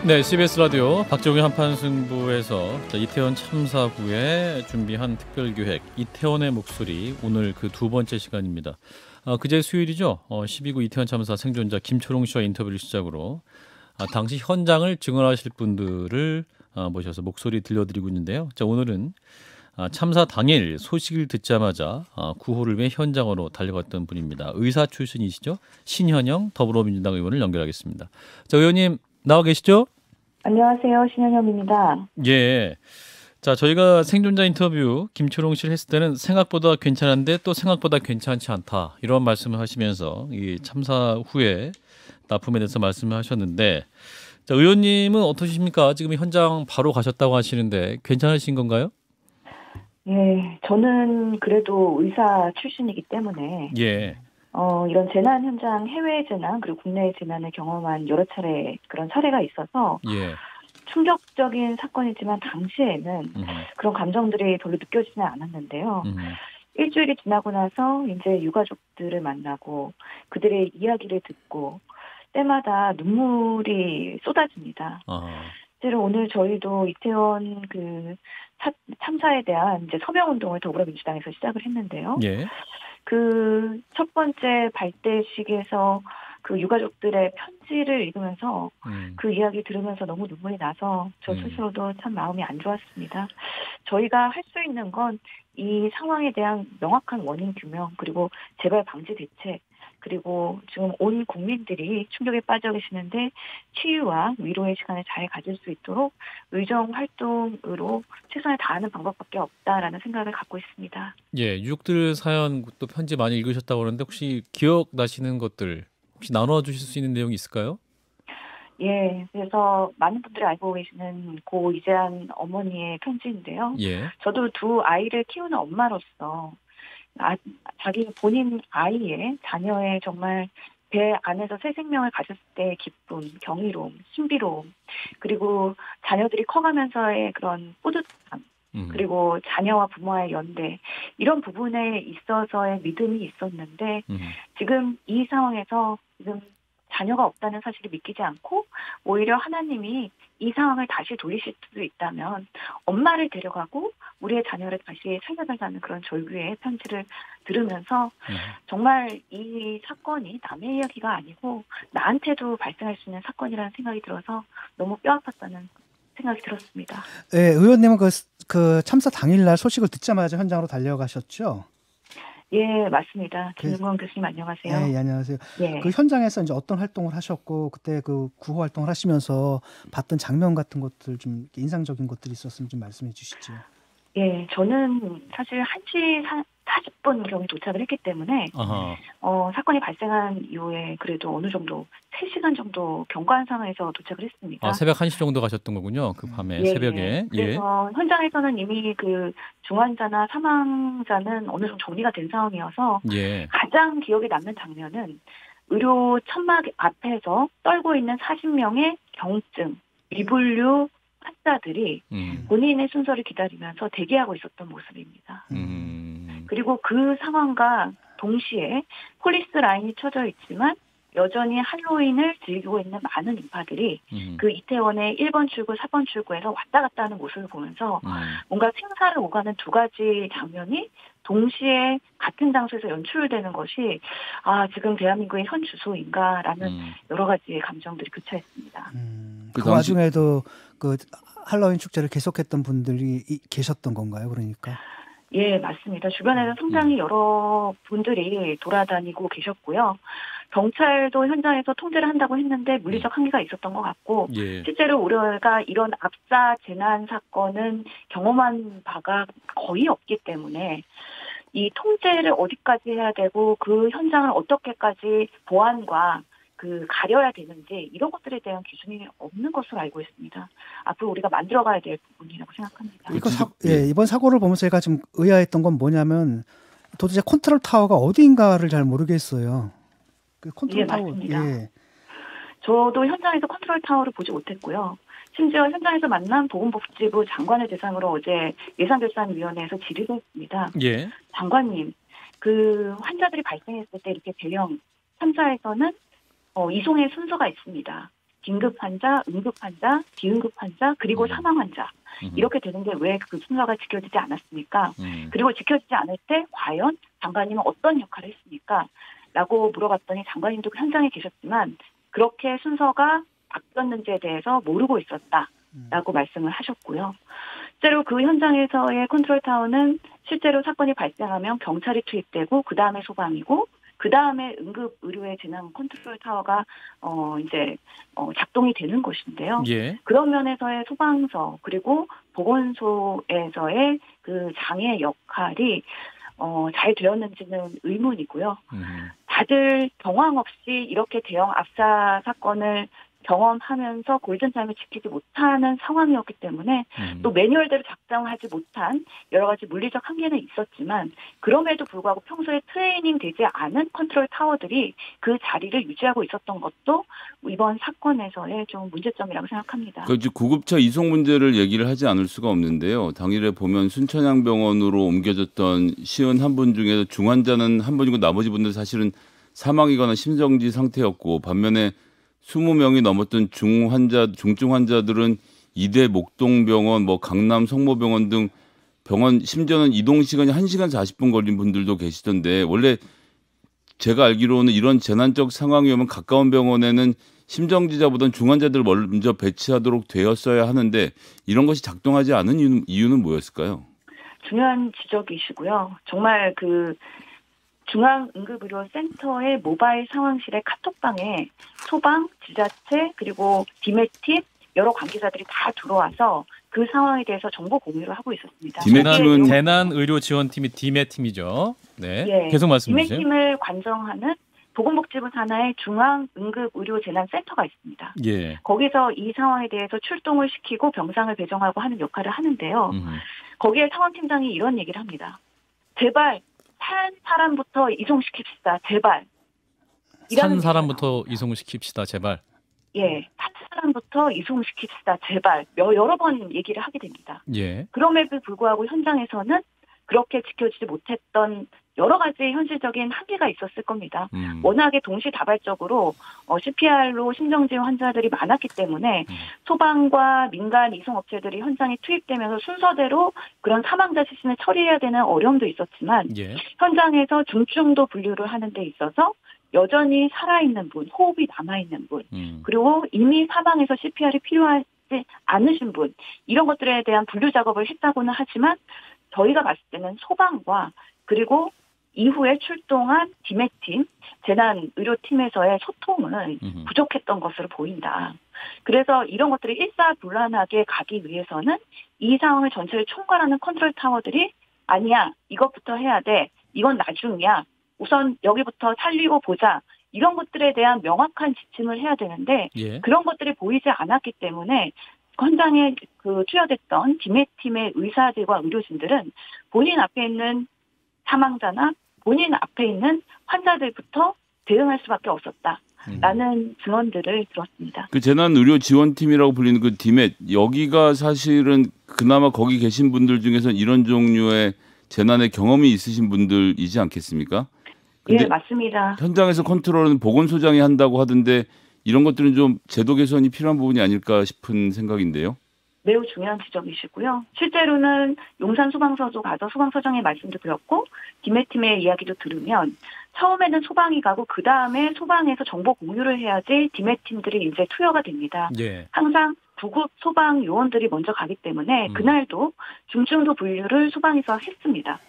네, CBS 라디오 박정희 한판 승부에서 이태원 참사 후에 준비한 특별기획 이태원의 목소리, 오늘 그 두 번째 시간입니다. 그제 수요일이죠. 12구 이태원 참사 생존자 김초롱 씨와 인터뷰를 시작으로 당시 현장을 증언하실 분들을 모셔서 목소리 들려드리고 있는데요. 자, 오늘은 참사 당일 소식을 듣자마자 구호를 위해 현장으로 달려갔던 분입니다. 의사 출신이시죠. 신현영 더불어민주당 의원을 연결하겠습니다. 자, 의원님 나와 계시죠? 안녕하세요. 신현영입니다. 예. 자, 저희가 생존자 인터뷰 김초롱 씨를 했을 때는 생각보다 괜찮은데 또 생각보다 괜찮지 않다, 이런 말씀을 하시면서 이 참사 후에 납품에 대해서 말씀을 하셨는데, 자, 의원님은 어떠십니까? 지금 현장 바로 가셨다고 하시는데 괜찮으신 건가요? 예, 저는 그래도 의사 출신이기 때문에 예. 이런 재난 현장, 해외 재난 그리고 국내 재난을 경험한 여러 차례 그런 사례가 있어서 예. 충격적인 사건이지만 당시에는 음. 그런 감정들이 별로 느껴지지는 않았는데요. 음. 일주일이 지나고 나서 이제 유가족들을 만나고 그들의 이야기를 듣고 때마다 눈물이 쏟아집니다. 실제로 오늘 저희도 이태원 그 참사에 대한 이제 서명 운동을 더불어민주당에서 시작을 했는데요. 예. 그 첫 번째 발대식에서 그 유가족들의 편지를 읽으면서 그 이야기 들으면서 너무 눈물이 나서 저 스스로도 참 마음이 안 좋았습니다. 저희가 할 수 있는 건 이 상황에 대한 명확한 원인 규명, 그리고 재발 방지 대책, 그리고 지금 온 국민들이 충격에 빠져 계시는데 치유와 위로의 시간을 잘 가질 수 있도록 의정 활동으로 최선을 다하는 방법밖에 없다라는 생각을 갖고 있습니다. 예, 유족들 사연 또 편지 많이 읽으셨다고 그러는데 혹시 기억나시는 것들 혹시 나눠주실 수 있는 내용이 있을까요? 예, 그래서 많은 분들이 알고 계시는 고 이재한 어머니의 편지인데요. 예. 저도 두 아이를 키우는 엄마로서 자기 본인 아이의 자녀의 정말 배 안에서 새 생명을 가졌을 때의 기쁨, 경이로움, 신비로움, 그리고 자녀들이 커가면서의 그런 뿌듯함, 그리고 자녀와 부모와의 연대, 이런 부분에 있어서의 믿음이 있었는데 지금 이 상황에서 지금 자녀가 없다는 사실을 믿기지 않고 오히려 하나님이 이 상황을 다시 돌리실 수도 있다면 엄마를 데려가고 우리의 자녀를 다시 살려달라는 그런 절규의 편지를 들으면서 정말 이 사건이 남의 이야기가 아니고 나한테도 발생할 수 있는 사건이라는 생각이 들어서 너무 뼈아팠다는 생각이 들었습니다. 네, 의원님은 그 참사 당일날 소식을 듣자마자 현장으로 달려가셨죠? 예, 맞습니다. 김은건 교수님 안녕하세요. 네, 안녕하세요. 예. 그 현장에서 이제 어떤 활동을 하셨고 그때 그 구호 활동을 하시면서 봤던 장면 같은 것들, 좀 인상적인 것들이 있었으면 좀 말씀해 주시죠. 예, 저는 사실 1시 40분경에 도착을 했기 때문에 사건이 발생한 이후에 그래도 어느 정도 3시간 정도 경과한 상황에서 도착을 했습니다. 새벽 1시 정도 가셨던 거군요. 그 밤에. 예, 새벽에. 그래서 현장에서는 이미 그 중환자나 사망자는 어느 정도 정리가 된 상황이어서 가장 기억에 남는 장면은 의료 천막 앞에서 떨고 있는 40명의 경증, 미분류 환자들이 본인의 순서를 기다리면서 대기하고 있었던 모습입니다. 그리고 그 상황과 동시에 폴리스 라인이 쳐져 있지만 여전히 할로윈을 즐기고 있는 많은 인파들이 그 이태원의 1번 출구, 4번 출구에서 왔다 갔다 하는 모습을 보면서 뭔가 생사를 오가는 두 가지 장면이 동시에 같은 장소에서 연출되는 것이 지금 대한민국의 현 주소인가라는 여러 가지 감정들이 교차했습니다. 그 와중에도 그 할로윈 축제를 계속했던 분들이 계셨던 건가요? 그러니까. 예, 맞습니다. 주변에는 상당히 여러 분들이 돌아다니고 계셨고요. 경찰도 현장에서 통제를 한다고 했는데 물리적 한계가 있었던 것 같고 실제로 우리가 이런 압사 재난 사건은 경험한 바가 거의 없기 때문에 이 통제를 어디까지 해야 되고 그 현장을 어떻게까지 보안과 가려야 되는지 이런 것들에 대한 기준이 없는 것으로 알고 있습니다. 앞으로 우리가 만들어가야 될 부분이라고 생각합니다. 이번 사고를 보면서 제가 좀 의아했던 건 뭐냐면 도대체 컨트롤 타워가 어디인가를 잘 모르겠어요. 그 컨트롤 타워. 맞습니다. 저도 현장에서 컨트롤 타워를 보지 못했고요. 심지어 현장에서 만난 보건복지부 장관을 대상으로 어제 예산결산위원회에서 질의를 했습니다. 장관님, 그 환자들이 발생했을 때 이렇게 대형 참사에서는 이송의 순서가 있습니다. 긴급 환자, 응급 환자, 비응급 환자, 그리고 사망 환자. 이렇게 되는데 왜 그 순서가 지켜지지 않았습니까? 그리고 지켜지지 않을 때 과연 장관님은 어떤 역할을 했습니까? 라고 물어봤더니 장관님도 현장에 계셨지만 그렇게 순서가 바뀌었는지에 대해서 모르고 있었다라고 말씀을 하셨고요. 실제로 그 현장에서의 컨트롤타워는 실제로 사건이 발생하면 경찰이 투입되고 그 다음에 소방이고 그 다음에 응급 의료의 재난 컨트롤 타워가 작동이 되는 곳인데요. 예. 그런 면에서의 소방서 그리고 보건소에서의 그 장의 역할이 잘 되었는지는 의문이고요. 다들 경황 없이 이렇게 대형 압사 사건을 경험하면서 골든타임을 지키지 못하는 상황이었기 때문에 또 매뉴얼대로 작성하지 못한 여러 가지 물리적 한계는 있었지만 그럼에도 불구하고 평소에 트레이닝 되지 않은 컨트롤 타워들이 그 자리를 유지하고 있었던 것도 이번 사건에서의 좀 문제점이라고 생각합니다. 그 구급차 이송 문제를 얘기를 하지 않을 수가 없는데요. 당일에 보면 순천향병원으로 옮겨졌던 시은 한 분 중에 중환자는 한 분이고 나머지 분들 사실은 사망이거나 심정지 상태였고 반면에 20명이 넘었던 중증 환자들은 이대 목동병원, 강남 성모병원 등 병원 심지어는 이동 시간이 1시간 40분 걸린 분들도 계시던데 원래 제가 알기로는 이런 재난적 상황이 오면 가까운 병원에는 심정지자보다는 중환자들을 먼저 배치하도록 되었어야 하는데 이런 것이 작동하지 않은 이유는 뭐였을까요? 중요한 지적이시고요. 정말 그 중앙응급의료센터의 모바일 상황실의 카톡방에 소방, 지자체, 그리고 디메팁 여러 관계자들이 다 들어와서 그 상황에 대해서 정보 공유를 하고 있었습니다. 디메팀은 재난의료지원팀이 디메팀이죠. 네, 예, 계속 말씀해 주세요. 디메팀을 관정하는 보건복지부 산하의 중앙응급의료재난센터가 있습니다. 예. 거기서 이 상황에 대해서 출동을 시키고 병상을 배정하고 하는 역할을 하는데요. 거기에 상황팀장이 이런 얘기를 합니다. 제발 산 사람부터 이송시킵시다. 제발. 산 사람부터 이송시킵시다. 제발. 예, 산 사람부터 이송시킵시다. 제발. 여러 번 얘기를 하게 됩니다. 예. 그럼에도 불구하고 현장에서는 그렇게 지켜지지 못했던 여러 가지 현실적인 한계가 있었을 겁니다. 워낙에 동시다발적으로 CPR로 심정지휘 환자들이 많았기 때문에 소방과 민간 이송업체들이 현장에 투입되면서 순서대로 그런 사망자 시신을 처리해야 되는 어려움도 있었지만 예. 현장에서 중증도 분류를 하는 데 있어서 여전히 살아있는 분, 호흡이 남아있는 분, 그리고 이미 사망해서 CPR이 필요하지 않으신 분 이런 것들에 대한 분류 작업을 했다고는 하지만 저희가 봤을 때는 소방과 그리고 이후에 출동한 디메팀, 재난의료팀에서의 소통은 부족했던 것으로 보인다. 그래서 이런 것들이 일사불란하게 가기 위해서는 이 상황을 전체를 총괄하는 컨트롤 타워들이 아니야, 이것부터 해야 돼, 이건 나중이야, 우선 여기부터 살리고 보자. 이런 것들에 대한 명확한 지침을 해야 되는데 예. 그런 것들이 보이지 않았기 때문에 현장에 투여됐던 디메팀의 의사들과 의료진들은 본인 앞에 있는 사망자나 본인 앞에 있는 환자들부터 대응할 수밖에 없었다라는 증언들을 들었습니다. 그 재난의료지원팀이라고 불리는 그 디메 여기가 사실은 그나마 거기 계신 분들 중에서 이런 종류의 재난의 경험이 있으신 분들이지 않겠습니까? 예, 맞습니다. 현장에서 컨트롤은 보건소장이 한다고 하던데 이런 것들은 좀 제도 개선이 필요한 부분이 아닐까 싶은 생각인데요. 매우 중요한 지적이시고요. 실제로는 용산 소방서도 가서 소방서장의 말씀도 들었고 디메팀의 이야기도 들으면 처음에는 소방이 가고 그 다음에 소방에서 정보 공유를 해야지 디메팀들이 이제 투여가 됩니다. 예. 항상 구급 소방 요원들이 먼저 가기 때문에 그날도 중증도 분류를 소방에서 했습니다.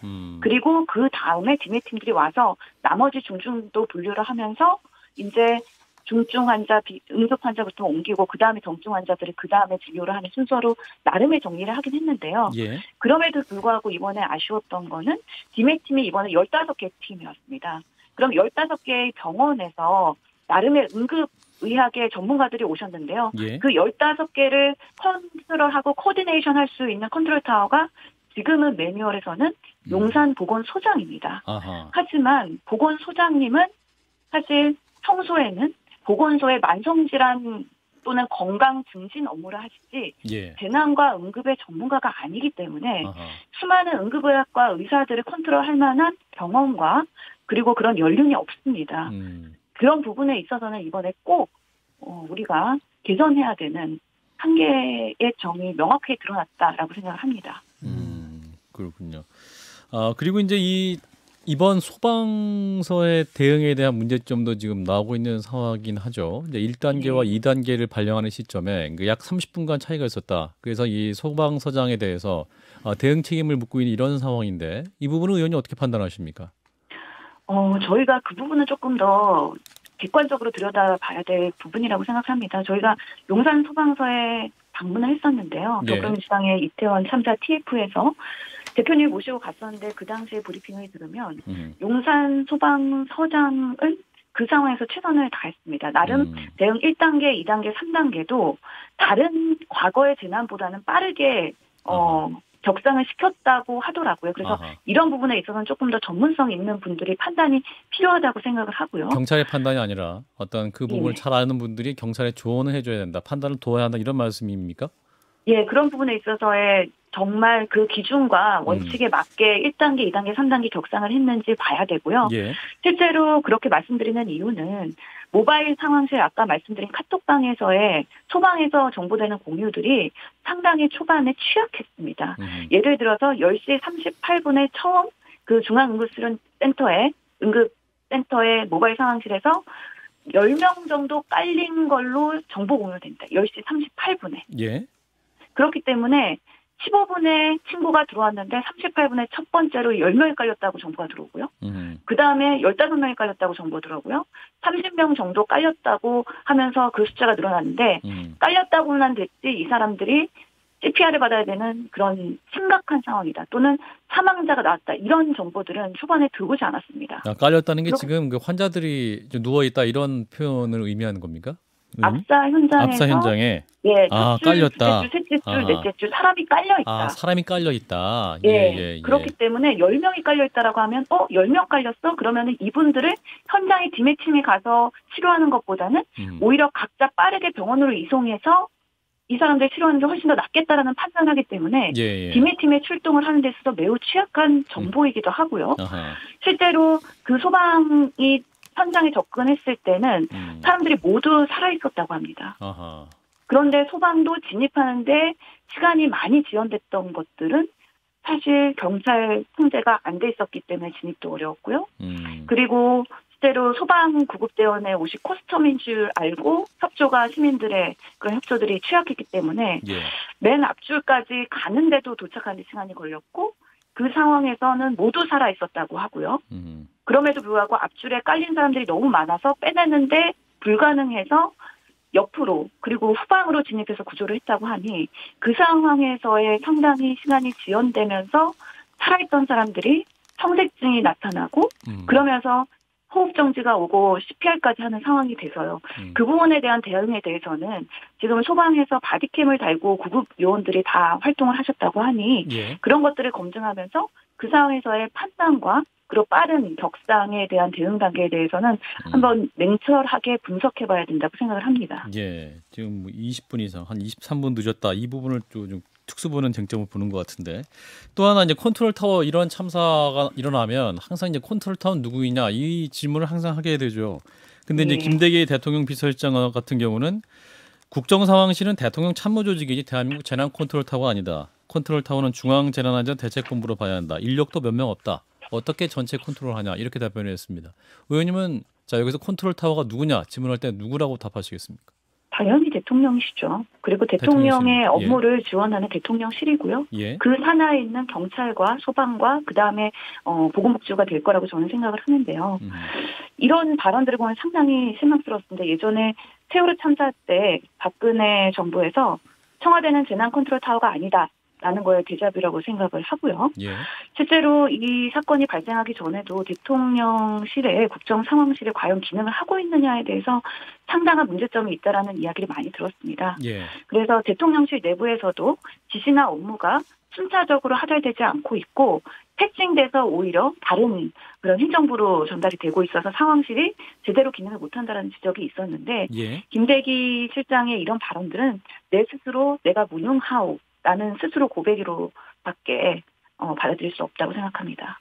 그리고 그 다음에 디메팀들이 와서 나머지 중증도 분류를 하면서 이제 중증 환자, 응급 환자부터 옮기고 그 다음에 정증 환자들을 그 다음에 진료를 하는 순서로 나름의 정리를 하긴 했는데요. 예. 그럼에도 불구하고 이번에 아쉬웠던 거는 디메팀이 이번에 15개 팀이었습니다. 그럼 15개의 병원에서 나름의 응급의학의 전문가들이 오셨는데요. 예. 그 15개를 컨트롤하고 코디네이션 할 수 있는 컨트롤 타워가 지금은 매뉴얼에서는 용산 보건소장입니다. 아하. 하지만 보건소장님은 사실 평소에는 보건소의 만성질환 또는 건강 증진 업무를 하시지 예. 재난과 응급의 전문가가 아니기 때문에 아하. 수많은 응급의학과 의사들을 컨트롤할 만한 경험과 그리고 그런 연륜이 없습니다. 그런 부분에 있어서는 이번에 꼭 우리가 개선해야 되는 한계의 점이 명확하게 드러났다라고 생각을 합니다. 그렇군요. 그리고 이제 이번 소방서의 대응에 대한 문제점도 지금 나오고 있는 상황이긴 하죠. 이제 1단계와 2단계를 발령하는 시점에 약 30분간 차이가 있었다. 그래서 이 소방서장에 대해서 대응 책임을 묻고 있는 이런 상황인데 이 부분은 의원님 어떻게 판단하십니까? 저희가 그 부분은 조금 더 객관적으로 들여다봐야 될 부분이라고 생각합니다. 저희가 용산 소방서에 방문을 했었는데요. 네. 더불어민주당의 이태원 참사 TF에서 대표님 모시고 갔었는데 그 당시에 브리핑을 들으면 용산 소방서장은 그 상황에서 최선을 다했습니다. 나름 대응 1단계, 2단계, 3단계도 다른 과거의 재난보다는 빠르게 격상을 시켰다고 하더라고요. 그래서 이런 부분에 있어서는 조금 더 전문성 있는 분들이 판단이 필요하다고 생각을 하고요. 경찰의 판단이 아니라 어떤 그 부분을 잘 아는 분들이 경찰에 조언을 해줘야 된다. 판단을 도와야 한다. 이런 말씀입니까? 예, 그런 부분에 있어서의 정말 그 기준과 원칙에 맞게 1단계, 2단계, 3단계 격상을 했는지 봐야 되고요. 예. 실제로 그렇게 말씀드리는 이유는 모바일 상황실 아까 말씀드린 카톡방에서의 소방에서 정보되는 공유들이 상당히 초반에 취약했습니다. 예를 들어서 10시 38분에 처음 그 중앙응급센터의 모바일 상황실에서 10명 정도 깔린 걸로 정보 공유된다. 10시 38분에. 예. 그렇기 때문에 15분에 친구가 들어왔는데 38분에 첫 번째로 10명이 깔렸다고 정보가 들어오고요. 그 다음에 15명이 깔렸다고 정보가 들어오고요. 30명 정도 깔렸다고 하면서 그 숫자가 늘어났는데 깔렸다고만 됐지 이 사람들이 CPR을 받아야 되는 그런 심각한 상황이다. 또는 사망자가 나왔다. 이런 정보들은 초반에 들어오지 않았습니다. 깔렸다는 게 지금 그 환자들이 누워있다 이런 표현을 의미하는 겁니까? 압사 현장에 예, 깔렸다. 둘째 줄, 셋째 줄, 넷째 줄 사람이 깔려 있다. 사람이 깔려 있다. 예. 그렇기 때문에 10명이 깔려 있다라고 하면 10명 깔렸어? 그러면은 이분들을 현장에 디매팀에 가서 치료하는 것보다는 오히려 각자 빠르게 병원으로 이송해서 이 사람들 치료하는 게 훨씬 더 낫겠다라는 판단하기 때문에 디매팀에 출동을 하는 데 있어서 매우 취약한 정보이기도 하고요. 실제로 그 소방이 현장에 접근했을 때는 사람들이 모두 살아있었다고 합니다. 그런데 소방도 진입하는데 시간이 많이 지연됐던 것들은 사실 경찰 통제가 안 돼 있었기 때문에 진입도 어려웠고요. 그리고 실제로 소방 구급대원의 옷이 커스텀인 줄 알고 협조가 시민들의 그런 협조들이 취약했기 때문에 맨 앞줄까지 가는데도 도착하는 시간이 걸렸고 그 상황에서는 모두 살아 있었다고 하고요. 그럼에도 불구하고 앞줄에 깔린 사람들이 너무 많아서 빼내는데 불가능해서 옆으로 그리고 후방으로 진입해서 구조를 했다고 하니 그 상황에서의 상당히 시간이 지연되면서 살아있던 사람들이 청색증이 나타나고 그러면서 호흡 정지가 오고 CPR까지 하는 상황이 돼서요. 그 부분에 대한 대응에 대해서는 지금 소방에서 바디캠을 달고 구급 요원들이 다 활동을 하셨다고 하니 그런 것들을 검증하면서 그 상황에서의 판단과 그리고 빠른 격상에 대한 대응 단계에 대해서는 한번 냉철하게 분석해봐야 된다고 생각을 합니다. 예, 지금 20분 이상, 한 23분 늦었다. 이 부분을 좀 특수부는 쟁점을 보는 것 같은데 또 하나 이제 컨트롤 타워 이런 참사가 일어나면 항상 이제 컨트롤 타워는 누구이냐 이 질문을 항상 하게 되죠. 근데 이제 김대기 대통령 비서실장 같은 경우는 국정상황실은 대통령 참모조직이지 대한민국 재난 컨트롤 타워가 아니다. 컨트롤 타워는 중앙재난안전대책본부로 봐야 한다. 인력도 몇 명 없다. 어떻게 전체 컨트롤하냐 이렇게 답변을 했습니다. 의원님은 자 여기서 컨트롤 타워가 누구냐 질문할 때 누구라고 답하시겠습니까? 당연히 대통령이시죠. 그리고 대통령의 업무를 지원하는 대통령실이고요. 그 산하에 있는 경찰과 소방과 그다음에 보건복지부가 될 거라고 저는 생각을 하는데요. 이런 발언들을 보면 상당히 실망스러웠습니다. 예전에 세월호 참사 때 박근혜 정부에서 청와대는 재난 컨트롤 타워가 아니다. 라는 거에 데자뷰라고 생각을 하고요. 실제로 이 사건이 발생하기 전에도 대통령실에 국정상황실에 과연 기능을 하고 있느냐에 대해서 상당한 문제점이 있다라는 이야기를 많이 들었습니다. 그래서 대통령실 내부에서도 지시나 업무가 순차적으로 하달되지 않고 있고 패칭돼서 오히려 다른 그런 행정부로 전달이 되고 있어서 상황실이 제대로 기능을 못한다는 지적이 있었는데 김대기 실장의 이런 발언들은 내 스스로 내가 무능하오 라는 스스로 고백으로밖에 받아들일 수 없다고 생각합니다.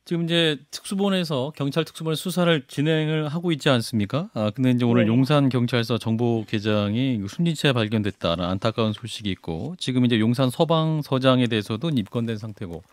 지금 이제 특수본에서 경찰 특수본의 수사를 진행을 하고 있지 않습니까? 근데 이제 오늘 네. 용산 경찰서 정보계장이 숨진 채 발견됐다는 안타까운 소식이 있고 지금 이제 용산 서방서장에 대해서도 입건된 상태고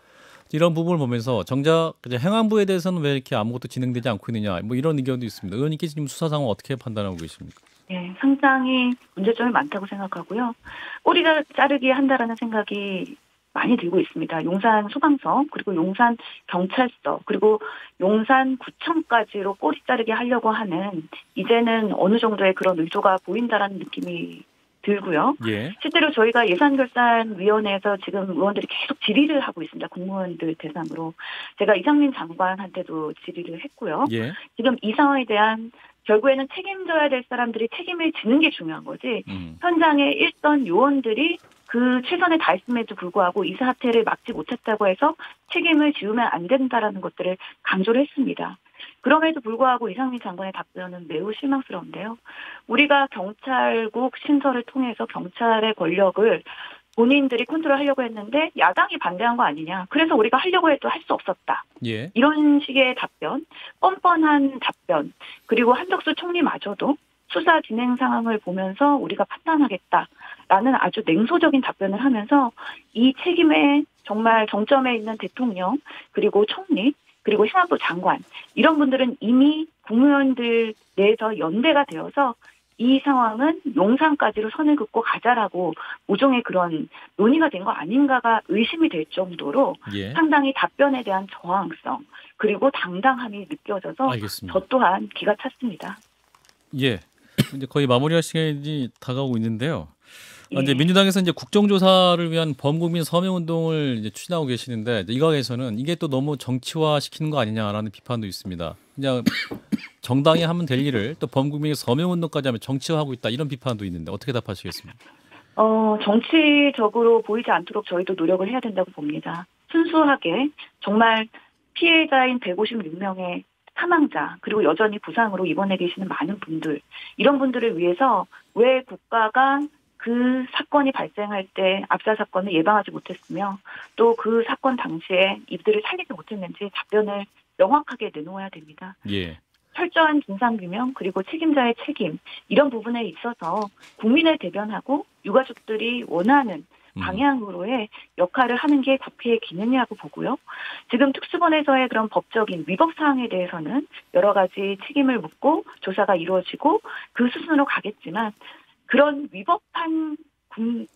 이런 부분을 보면서 정작 이제 행안부에 대해서는 왜 이렇게 아무것도 진행되지 않고 있느냐 뭐 이런 의견도 있습니다. 의원님께서 지금 수사 상황 어떻게 판단하고 계십니까? 네, 상당히 문제점이 많다고 생각하고요. 꼬리가 자르기 한다라는 생각이 많이 들고 있습니다. 용산 소방서, 그리고 용산 경찰서, 그리고 용산 구청까지로 꼬리 자르기 하려고 하는 이제는 어느 정도의 그런 의도가 보인다라는 느낌이 들고요. 예. 실제로 저희가 예산결산위원회에서 지금 의원들이 계속 질의를 하고 있습니다. 공무원들 대상으로. 제가 이상민 장관한테도 질의를 했고요. 예. 지금 이 상황에 대한 결국에는 책임져야 될 사람들이 책임을 지는 게 중요한 거지. 현장에 있던 요원들이 그 최선을 다했음에도 불구하고 이 사태를 막지 못했다고 해서 책임을 지우면 안 된다라는 것들을 강조를 했습니다. 그럼에도 불구하고 이상민 장관의 답변은 매우 실망스러운데요. 우리가 경찰국 신설을 통해서 경찰의 권력을 본인들이 컨트롤하려고 했는데 야당이 반대한 거 아니냐. 그래서 우리가 하려고 해도 할 수 없었다. 예. 이런 식의 답변, 뻔뻔한 답변, 그리고 한덕수 총리마저도 수사 진행 상황을 보면서 우리가 판단하겠다라는 아주 냉소적인 답변을 하면서 이 책임에 정말 정점에 있는 대통령, 그리고 총리, 그리고 행안부 장관 이런 분들은 이미 국무위원들 내에서 연대가 되어서 이 상황은 용산까지로 선을 긋고 가자라고 모종의 그런 논의가 된 거 아닌가가 의심이 될 정도로 예. 상당히 답변에 대한 저항성 그리고 당당함이 느껴져서 알겠습니다. 저 또한 기가 찼습니다. 예. 이제 거의 마무리할 시간이 다가오고 있는데요. 이제 예. 민주당에서 이제 국정조사를 위한 범국민 서명운동을 이제 추진하고 계시는데 이 과에서는 이게 또 너무 정치화 시키는 거 아니냐라는 비판도 있습니다. 그냥 정당이 하면 될 일을 또 범국민 서명운동까지 하면 정치화하고 있다 이런 비판도 있는데 어떻게 답하시겠습니까? 정치적으로 보이지 않도록 저희도 노력을 해야 된다고 봅니다. 순수하게 정말 피해자인 156명의 사망자 그리고 여전히 부상으로 입원해 계시는 많은 분들 이런 분들을 위해서 왜 국가가 그 사건이 발생할 때 압사 사건을 예방하지 못했으며 또 그 사건 당시에 이들을 살리지 못했는지 답변을 명확하게 내놓아야 됩니다. 예. 철저한 진상규명 그리고 책임자의 책임 이런 부분에 있어서 국민을 대변하고 유가족들이 원하는 방향으로의 역할을 하는 게 국회의 기능이라고 보고요. 지금 특수본에서의 그런 법적인 위법 사항에 대해서는 여러 가지 책임을 묻고 조사가 이루어지고 그 수순으로 가겠지만 그런 위법한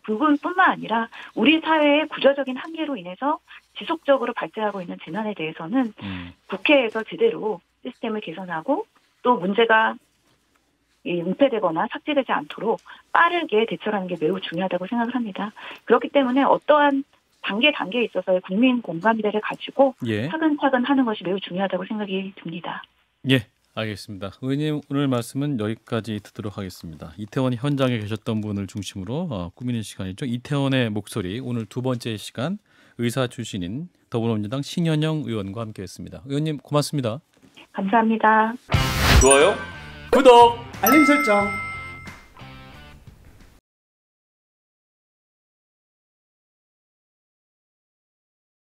부분뿐만 아니라 우리 사회의 구조적인 한계로 인해서 지속적으로 발생하고 있는 재난에 대해서는 국회에서 제대로 시스템을 개선하고 또 문제가 은폐되거나 삭제되지 않도록 빠르게 대처하는 게 매우 중요하다고 생각을 합니다. 그렇기 때문에 어떠한 단계에 있어서의 국민 공감대를 가지고 예. 차근차근 하는 것이 매우 중요하다고 생각이 듭니다. 예. 알겠습니다. 의원님 오늘 말씀은 여기까지 듣도록 하겠습니다. 이태원 현장에 계셨던 분을 중심으로 꾸미는 시간이죠. 이태원의 목소리 오늘 두 번째 시간 의사 출신인 더불어민주당 신현영 의원과 함께했습니다. 의원님 고맙습니다. 감사합니다. 좋아요. 구독. 알림 설정.